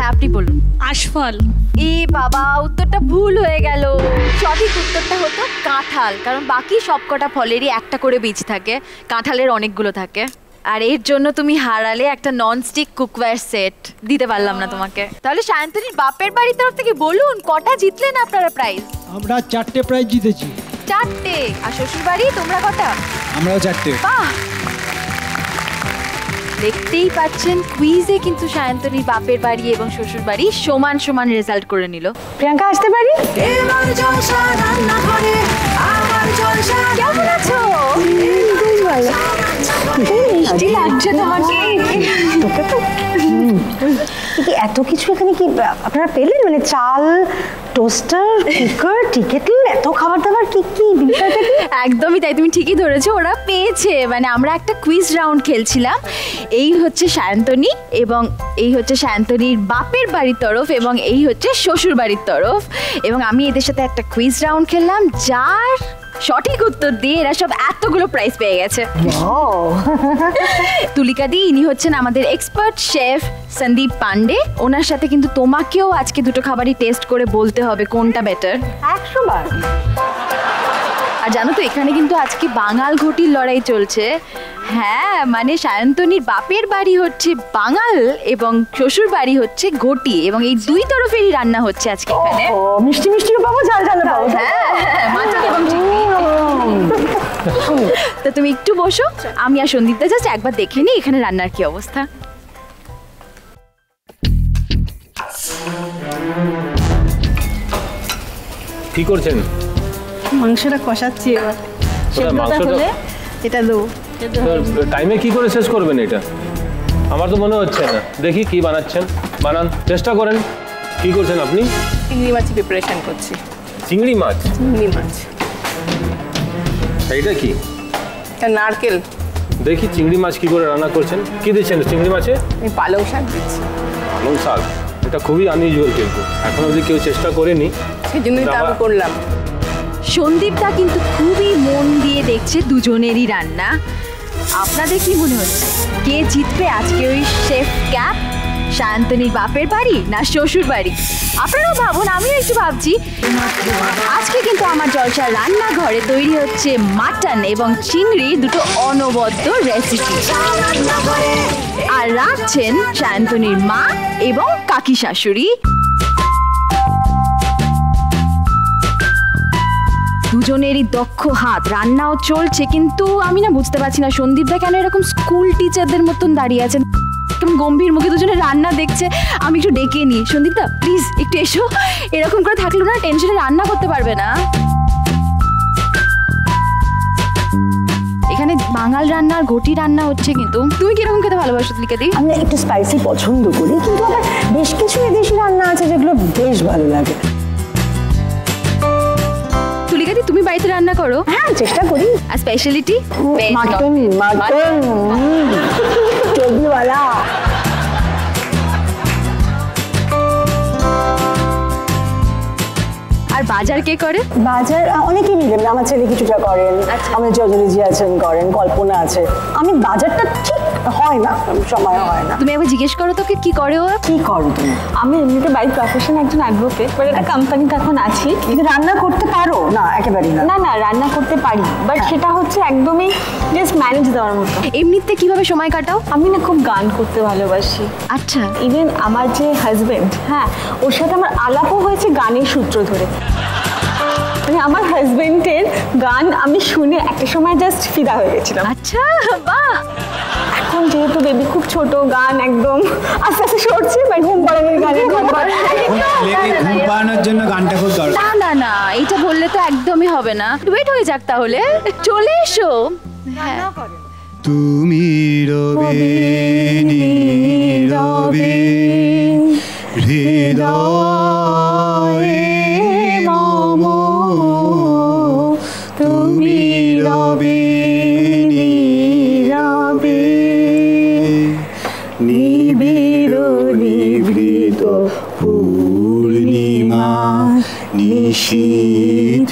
হ্যাঁ আপনি বলুন। আশফল। এ বাবা, উত্তরটা ভুল হয়ে গেল। সঠিক উত্তরটা হতো কাঁঠাল, কারণ বাকি সবকটা ফলেরই একটা করে বীজ থাকে, কাঁঠালের অনেকগুলো থাকে। আর এর জন্য তুমি হারালে একটা ননস্টিক কুকওয়্যার সেট, দিতে পারলাম না তোমাকে। তাহলে সায়ন্তনীর বাপের বাড়ির তরফ থেকে বলুন কটা জিতলেন আপনারা প্রাইজ? আমরা 4টে প্রাইজ জিতেছি। 4টে। আর শ্বশুর বাড়ি তোমরা কটা? আমরাও 4টে। বাহ, দেখতেই পাচ্ছেন কুইজে কিন্তু সায়ন্তনীর বাপের বাড়ি এবং শ্বশুর বাড়ি সমান সমান রেজাল্ট করে নিল। প্রিয়াঙ্কা আসতে পারি? কেমন আছো? মিষ্টি লাগছে তোমাকে। তোকে তো এত কিছু এখানে কি আপনারা পেলেন? মানে চাল, টোস্টার, কুকার, টিকেটল, এত খাবার দাবার, কি কি বিষয়টা কি? একদমই তাই, তুমি ঠিকই ধরেছো, ওরা পেয়েছে। মানে আমরা একটা কুইজ রাউন্ড খেলছিলাম। এই হচ্ছে সায়ন্তনী এবং এই হচ্ছে সায়ন্তনীর বাপের বাড়ির তরফ এবং এই হচ্ছে শ্বশুর বাড়ির তরফ, এবং আমি এদের সাথে একটা কুইজ রাউন্ড খেললাম, যার সঠিক উত্তর দিয়ে এরা সব এতগুলো প্রাইজ পেয়ে গেছে। তুলিকা দি, ইনি হচ্ছেন আমাদের এক্সপার্ট শেফ সন্দীপ পান্ডে। ওনার সাথে কিন্তু তোমাকেও আজকে দুটো খাবারই টেস্ট করে বলতে হবে কোনটা বেটার। 100 বার। আর জানো তো এখানে কিন্তু আজকে বাঙাল ঘটির লড়াই চলছে। হ্যাঁ, মানে সায়ন্তনীর বাপের বাড়ি হচ্ছে বাঙাল এবং শ্বশুর বাড়ি হচ্ছে ঘটি, এবং এই দুই তরফেরই রান্না হচ্ছে আজকে এখানে। ও মিষ্টি মিষ্টিও পাবো, ঝাল ঝালও পাবো। হ্যাঁ, মাছ এবং চিংড়ি। তো তুমি একটু বসো, আমি আর সন্দীপদা জাস্ট একবার দেখে নিই এখানে রান্নার কি অবস্থা। কি করছেন? মাংসটা কষাচ্ছি এবার। সেদ্ধটা হলে এটা দেবো। টাইমে কি করে শেষ করবেন এটা? আমার তো মনে হচ্ছে না। দেখি কি বানাচ্ছেন, বানান, চেষ্টা করেন। কি করছেন আপনি? চিংড়ি মাছ প্রিপারেশন করছি। চিংড়ি মাছ? চিংড়ি মাছ। এইটা কি? এটা নারকেল। দেখি চিংড়ি মাছ কি করে রান্না করছেন। কি দিচ্ছেন চিংড়ি মাছে? আমি পালং শাক দিচ্ছি। পালং শাক? এটা খুবই আনইউজুয়াল, কিন্তু এখন অবধি কেউ চেষ্টা করেনি, সেই জন্যই তো আমি করলাম। সন্দীপদা কিন্তু খুবই মন দিয়ে দেখছে দুজনেরই রান্না। আপনাদের কি মনে হচ্ছে কে জিতবে আজকে ওই শেফ ক্যাপ? সায়ন্তনীর বাপের বাড়ি না শ্বশুর বাড়ি? আপনারাও ভাবুন, আমিও একটু ভাবছি। আজকে কিন্তু আমার জলসার রান্নাঘরে তৈরি হচ্ছে মাটন এবং চিংড়ি, দুটো অনবদ্য রেসিপি। আর রাঁধছেন সায়ন্তনীর মা এবং কাকি শাশুড়ি। দুজনেরই দক্ষ হাত, রান্নাও চলছে। কিন্তু আমি না বুঝতে পারছি না সন্দীপদা কেন এরকম স্কুল টিচারদের মতন দাঁড়িয়ে আছেন, কেমন গম্ভীর মুখে দুজনে রান্না দেখছে। আমি একটু ডেকে নিই। সন্দীপদা প্লিজ একটু এসো, এরকম করে থাকলো না টেনশনে রান্না করতে পারবে না। এখানে বাঙাল রান্না আর ঘটি রান্না হচ্ছে। কিন্তু তুমি কিরকম খেতে ভালোবাসো তুলিকা দি? আমি একটু স্পাইসি পছন্দ করি, কিন্তু আবার বেশ কিছু বিদেশি রান্না আছে যেগুলো বেশ ভালো লাগে। তুলিকা দি, তুমি বাড়িতে রান্না করো? হ্যাঁ, চেষ্টা করি। আর স্পেশালিটি? মাটন। মাটন টেবিলওয়ালা। আর বাজার কে করে? বাজার অনেকেই মিলে, আমার ছেলে কিছুটা করেন, আমার জজরিজি আছেন করেন, কল্পনা আছে। আমি বাজারটা ঠিক হয় না, সময় হয় না। তুমি একবার জিজ্ঞেস করো তোকে কি করে ও। কি করো তুমি? আমি এমনিতে বাই প্রফেশন একজন অ্যাডভোকেট, বাট একটা কোম্পানিতে এখন আছি। কিন্তু রান্না করতে পারো না? একেবারেই না। না না, রান্না করতে পারি, বাট সেটা হচ্ছে একদমই জাস্ট ম্যানেজ দেওয়ার মতো। এমনিতে কিভাবে সময় কাটাও? আমি না খুব গান করতে ভালোবাসি। আচ্ছা। ইভেন আমার যে হাজবেন্ড, হ্যাঁ, ওর সাথে আমার আলাপও হয়েছে গানের সূত্র ধরে। মানে আমার হাজবেন্ডের গান আমি শুনে একটা সময় জাস্ট ফিদা হয়ে গেছিলাম। আচ্ছা, বাহ। এখন যেহেতু বেবি খুব ছোট, গান একদম আস্তে আস্তে সরছে, বাট ঘুম পাড়ানোর গানের ঘুম পাড়ানোর জন্য গানটা খুব দরকার। না না না, এইটা বললে তো একদমই হবে না। ওয়েট হয়ে যাক তাহলে, চলে এসো। হ্যাঁ, তুমি রবে নীরবে হৃদয়ে মম, তুমি রবে নীরবে নিবিড় নিভৃত পূর্ণিমা নিশীথিনী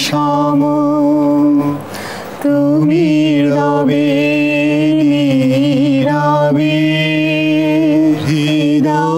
সম, তুমি রবে নীরবে হৃদয়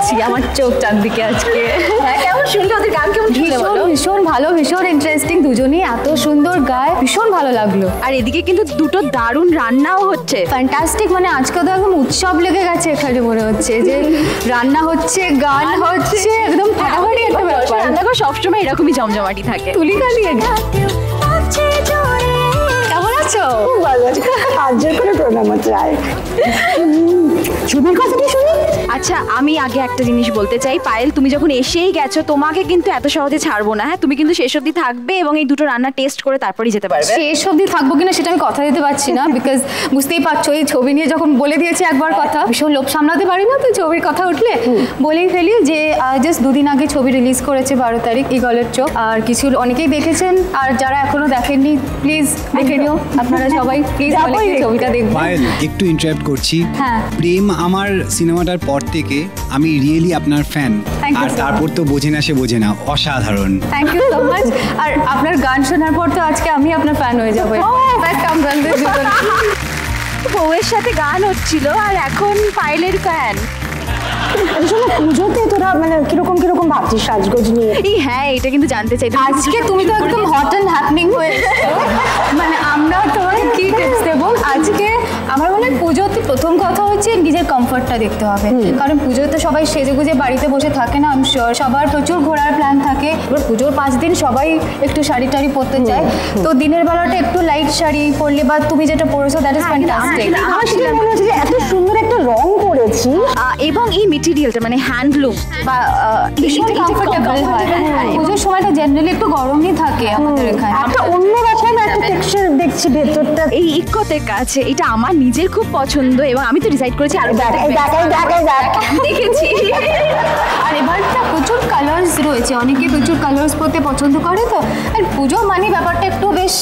যাচ্ছি, আমার চোখ চারদিকে আজকে। হ্যাঁ, কেমন শুনলে ওদের গান কেমন শুনলে ভীষণ বলো? ভীষণ ভালো, ভীষণ ইন্টারেস্টিং, দুজনেই এত সুন্দর গায়, ভীষণ ভালো লাগলো। আর এদিকে কিন্তু দুটো দারুণ রান্নাও হচ্ছে। ফ্যান্টাস্টিক, মানে আজকে তো একদম উৎসব লেগে গেছে এখানে, মনে হচ্ছে যে রান্না হচ্ছে, গান হচ্ছে, একদম ফাটাফাটি একটা ব্যাপার। রান্নাঘর সবসময় এরকমই জমজমাটি থাকে। তুলিকা নিয়ে কেমন আছো? খুব ভালো আছে, হাজার করে প্রণাম চাই। ছবির কথা কি শুনি? আচ্ছা, আমি আগে একটা জিনিস বলতে চাই, পায়েল তুমি যখন এসেই গেছো তোমাকে কিন্তু এত সহজে ছাড়বো না। হ্যাঁ, তুমি কিন্তু শেষ অবধি থাকবে এবং এই দুটো রান্না টেস্ট করে তারপরেই যেতে পারবে। শেষ অবধি থাকবো কিনা সেটা আমি কথা দিতে পারছি না, বিকজ বুঝতেই পারছো এই ছবি নিয়ে যখন বলে দিয়েছি একবার কথা, ভীষণ লোভ সামলাতে পারি না, তো ছবির কথা উঠলে বলেই ফেলি যে জাস্ট দুদিন আগে ছবি রিলিজ করেছে, 12 তারিখ, ঈগলের চোখ। আর কিছু অনেকেই দেখেছেন, আর যারা এখনো দেখেননি প্লিজ দেখে নিও আপনারা সবাই, প্লিজ ছবিটা দেখবেন। পায়েল, একটু ইন্টারাপ্ট করছি। হ্যাঁ। প্রেম আমার সিনেমাটার পর থেকে আমি রিয়েলি আপনার ফ্যান। Thank you আর so তারপর তো বোঝে না সে বোঝে না, অসাধারণ। Thank you so much. আর আপনার গান শোনার পর তো আজকে আমি আপনার ফ্যান হয়ে যাবো। বউয়ের সাথে গান হচ্ছিল আর এখন পায়েলের ফ্যান। পুজোতে তোরা মানে কিরকম কিরকম ভাবছিস সাজগোজ নিয়ে? এই হ্যাঁ, এটা কিন্তু জানতে চাই। আজকে তুমি তো একদম হট অ্যান্ড হ্যাপনিং হয়ে মানে আমরা তোমাকে কি টিপস দেবো আজকে? আমার মনে হয় পুজোতে প্রথম কথা হচ্ছে নিজের কমফর্টটা দেখতে হবে, কারণ পুজোতে তো সবাই সেজেগুজে বাড়িতে বসে থাকে না, আমি শিওর সবার প্রচুর ঘোরার প্ল্যান থাকে। এবার পুজোর 5 দিন সবাই একটু শাড়ি টাড়ি পরতে চায়, তো দিনের বেলাটা একটু লাইট শাড়ি পরলে, বা তুমি যেটা পরেছো দ্যাট ইজ ফ্যান্টাস্টিক। আমার সেটা মনে হচ্ছে যে এত সুন্দর একটা রং করেছি, এবং এই মেটেরিয়ালটা মানে হ্যান্ডলুম বা ভীষণ কমফোর্টেবল হয়। পুজোর সময়টা জেনারেলি একটু গরমই থাকে আমাদের এখানে, একটা অন্যরকম একটা টেক্সচার দেখছি ভেতরটা। এই ইকোতের কাছে এটা আমার নিজের খুব পছন্দ এবং আমি তো ডিসাইড করেছি আরো দেখেছি। আর এবারটা প্রচুর কালার্স রয়েছে, অনেকে প্রচুর কালার্স পরতে পছন্দ করে, তো আর পুজো মানে ব্যাপারটা একটু বেশ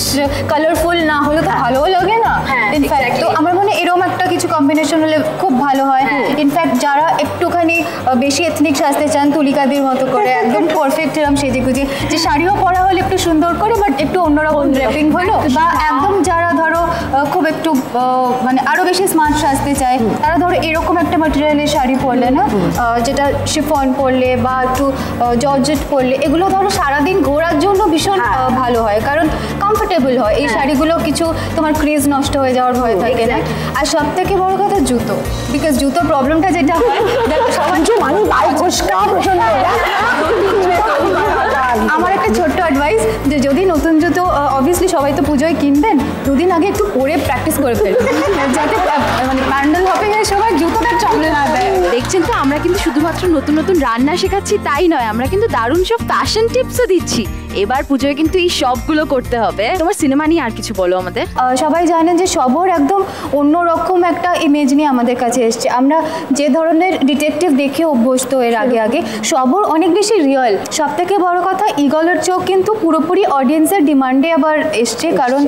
কালারফুল না হলে তো ভালোও লাগে না। ইনফ্যাক্ট তো আমার মনে হয় এরকম একটা কিছু কম্বিনেশন হলে খুব ভালো হয়। ইনফ্যাক্ট যারা একটুখানি বেশি এথনিক সাজতে চান, তুলিকাদের মতো করে একদম পারফেক্ট এরকম সেজে গুজে, যে শাড়িও পরা হলে একটু সুন্দর করে, বাট একটু অন্যরকম ড্রেপিং হলো, বা একদম যারা ধরো খুব একটু মানে আরো বেশি স্মার্ট সাজতে চায়, তারা ধরো এরকম একটা ম্যাটেরিয়ালের শাড়ি পরলে না, যেটা শিফন পরলে বা একটু জর্জেট পরলে, এগুলো ধরো সারাদিন ঘোরার জন্য ভীষণ ভালো হয়, কারণ কমফোর্টেবল হয়। এই শাড়িগুলো কিছু তোমার ক্রিজ নষ্ট হয়ে যাওয়ার ভয় থাকে না। আর সব থেকে বড় কথা জুতো, বিকজ জুতোর প্রবলেমটা যেটা হয়, দেখো সবার মানে পায়ে ঘোষকা প্রচন্ড। আমার একটা ছোট্ট অ্যাডভাইস, যে যদি নতুন জুতো অবভিয়াসলি সবাই তো পুজোয় কিনবেন, দুদিন আগে একটু পরে প্র্যাকটিস করে ফেলবেন, যাতে মানে প্যান্ডেল হপিং এর সময় জুতোটা চলে না দেয়। দেখছেন তো, আমরা কিন্তু শুধুমাত্র নতুন নতুন রান্না শেখাচ্ছি তাই নয়, আমরা কিন্তু দারুণ সব ফ্যাশন টিপসও দিচ্ছি। এবার পুজোয় কিন্তু এই সবগুলো করতে হবে। তোমার সিনেমা নিয়ে আর কিছু বলো আমাদের। সবাই জানেন যে সবর একদম অন্যরকম একটা ইমেজ নিয়ে আমাদের কাছে এসছে। আমরা যে ধরনের ডিটেকটিভ দেখে অভ্যস্ত এর আগে সবর অনেক বেশি রিয়েল। সব থেকে বড় কথা, ঈগলের চোখ কিন্তু পুরোপুরি অডিয়েন্সের ডিমান্ডে আবার এসছে, কারণ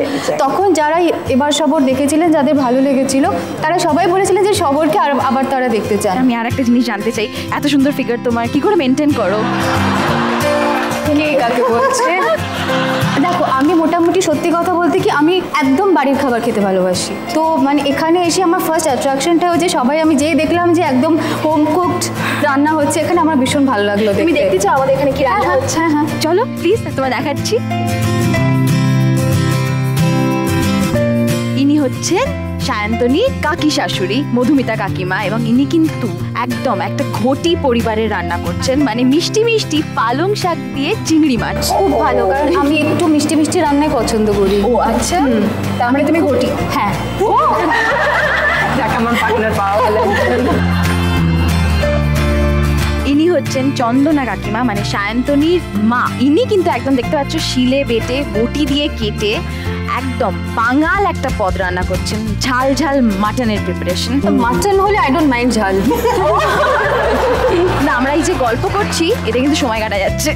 তখন যারা এবার সবর দেখেছিলেন, যাদের ভালো লেগেছিল, তারা সবাই বলেছিলেন যে সবরকে আবার তারা দেখতে চান। আমি আর একটা জিনিস জানতে চাই, এত সুন্দর ফিগার তোমার কি করে মেনটেন করো? কাকে বলছে? দেখো, আমি মোটামুটি সত্যি কথা বলতে কি, আমি একদম বাড়ির খাবার খেতে ভালোবাসি, তো মানে এখানে এসে আমার ফার্স্ট অ্যাট্রাকশনটা হচ্ছে সবাই, আমি যেই দেখলাম যে একদম হোম কুকড রান্না হচ্ছে এখানে, আমার ভীষণ ভালো লাগলো। তুমি দেখতে চাও আমাদের এখানে কি রান্না হচ্ছে? হ্যাঁ, চলো প্লিজ, তোমায় দেখাচ্ছি। ইনি হচ্ছেন সায়ন্তনীর কাকি শাশুড়ি, মধুমিতা কাকিমা, এবং ইনি কিন্তু একদম একটা ঘটি পরিবারের রান্না করছেন, মানে মিষ্টি মিষ্টি পালং শাক দিয়ে চিংড়ি মাছ। খুব ভালো, কারণ আমি একটু মিষ্টি মিষ্টি রান্নাই পছন্দ করি। ও আচ্ছা, তার মানে তুমি ঘটি? হ্যাঁ। আমার পার্টনার পাওয়া গেল। ইনি হচ্ছেন চন্দনা কাকিমা, মানে সায়ন্তনীর মা। ইনি কিন্তু একদম দেখতে পাচ্ছ শিলে বেটে বটি দিয়ে কেটে একদম বাঙাল একটা পদ রান্না করছেন, ঝাল ঝাল মাটনের প্রিপারেশন। মাটন হলে আই ডোন্ট মাইন্ড ঝাল। না, আমরা এই যে গল্প করছি এটা কিন্তু সময় কাটা যাচ্ছে।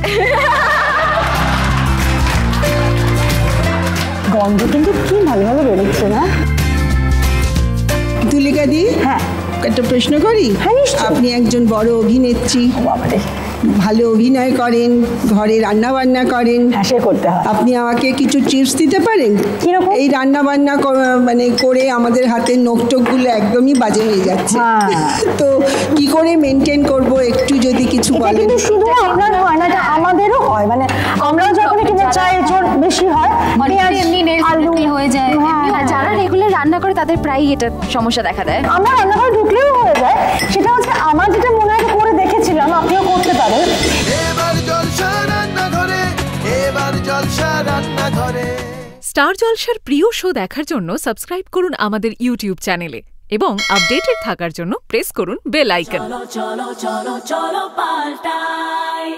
গন্ধ কিন্তু কি ভালো ভালো বেরোচ্ছে না? তুলিকা দি, হ্যাঁ একটা প্রশ্ন করি। হ্যাঁ, নিশ্চয়ই। আপনি একজন বড় অভিনেত্রী, বাবারে ভালো অভিনয় করেন, ঘরে রান্না বান্না করেন। হ্যাঁ, সে করতে হয়। আপনি আমাকে কিছু টিপস দিতে পারেন? কিরকম? এই রান্না বান্না মানে করে আমাদের হাতের নোকটোকগুলো একদমই বাজে হয়ে যাচ্ছে। তো কি করে মেনটেন করব একটু যদি কিছু এটা বলেন। কিন্তু শুধু আপনার হয় না, এটা আমাদেরও হয়। মানে আমরাও যখন কিনে চাই জোর বেশি হয়, পেঁয়াজ, আলু হয়ে যায়। হ্যাঁ, যারা রেগুলার রান্না করে তাদের প্রায়ই এটা সমস্যা দেখা দেয়। আমরা রান্নাঘরে ঢুকলেও হয়ে যায়। সেটা হচ্ছে আমার যেটা মনে হয় করে দেখেছিলাম, আপনিও করতে পারেন। এবার জলসা রান্নাঘরে, এবার জলসা রান্নাঘরে। স্টার জলসার প্রিয় শো দেখার জন্য সাবস্ক্রাইব করুন আমাদের ইউটিউব চ্যানেলে এবং আপডেটেড থাকার জন্য প্রেস করুন বেল আইকন। চলো চলো চলো চলো পাল্টাই।